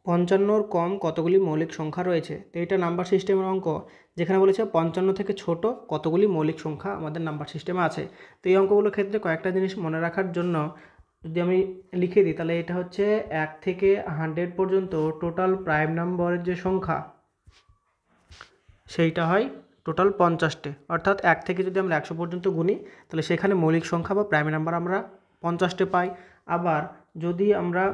পঞ্চান্নর কম কতগুলি মৌলিক সংখ্যা রয়েছে? তো এটা নাম্বার সিস্টেমের অঙ্ক, যেখানে বলেছে 55 থেকে ছোট কতগুলি মৌলিক সংখ্যা আমাদের নাম্বার সিস্টেমে আছে। তো এই অঙ্কগুলোর ক্ষেত্রে কয়েকটা জিনিস মনে রাখার জন্য যদি আমি লিখে দিই, তাহলে এটা হচ্ছে 1 থেকে 100 পর্যন্ত টোটাল প্রাইম নাম্বারের যে সংখ্যা সেইটা হয় টোটাল 50টে। অর্থাৎ 1 থেকে যদি আমরা 100 পর্যন্ত গুনি, তাহলে সেখানে মৌলিক সংখ্যা বা প্রাইম নাম্বার আমরা 50টে পাই। আবার যদি আমরা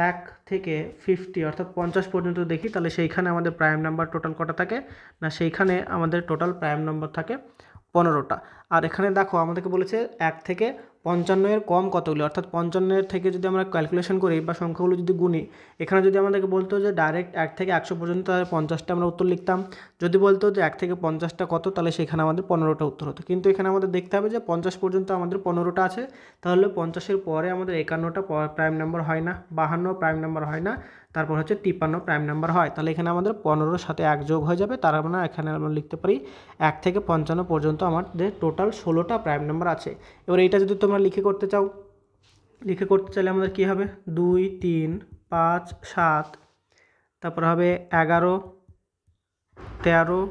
1 থেকে 50 অর্থাৎ 50 পর্যন্ত দেখি, তাহলে সেইখানে আমাদের প্রাইম নাম্বার টোটাল কটা থাকে না, সেইখানে আমাদের টোটাল প্রাইম নাম্বার থাকে 15টা। আর এখানে দেখো আমাদেরকে বলেছে 1 থেকে 55 এর কম কতগুলি, অর্থাৎ 55 এর থেকে যদি আমরা ক্যালকুলেশন করি বা সংখ্যাগুলো যদি গুনি, এখানে যদি আমাদেরকে বলতো যে ডাইরেক্ট 1 থেকে 100 পর্যন্ত, তাহলে 50টা আমরা উত্তর লিখতাম। যদি বলতো যে 1 থেকে 50টা কত, তাহলে সেখানে আমাদের 15টা উত্তর হতো। কিন্তু এখানে আমাদের দেখতে হবে যে 50 পর্যন্ত আমাদের 15টা আছে, তাহলে 50-এর পরে আমাদের 51টা প্রাইম নাম্বার হয় না, 52 প্রাইম নাম্বার হয় না, তারপর হচ্ছে 53 প্রাইম নাম্বার হয়। তাহলে এখানে আমাদের 15-এর সাথে 1 যোগ হয়ে যাবে, তার মানে এখানে আমরা লিখতে পারি 1 থেকে 55 পর্যন্ত আমাদের টোটাল 16টা প্রাইম নাম্বার আছে। এবার এইটা যদি তোমরা লিখে করতে চাইলে আমাদের কী হবে, 2 3 5 7, তারপর হবে 11 13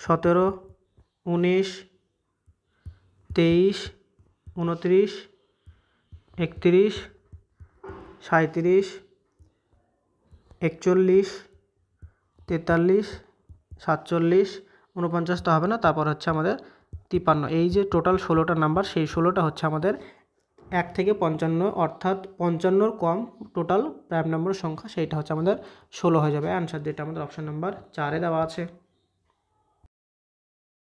17 19 23 29 31 37 41 43 47 49 তো হবে না, তারপর হচ্ছে আমাদের 53। এই যে টোটাল 16টা নাম্বার, সেই 16টা হচ্ছে আমাদের 1 থেকে 55, অর্থাৎ 55-র কম টোটাল প্রাইম নাম্বার সংখ্যা, সেইটা হচ্ছে আমাদের 16 হয়ে যাবে। অ্যান্সার যেটা আমাদের অপশন নাম্বার 4-এ দেওয়া আছে।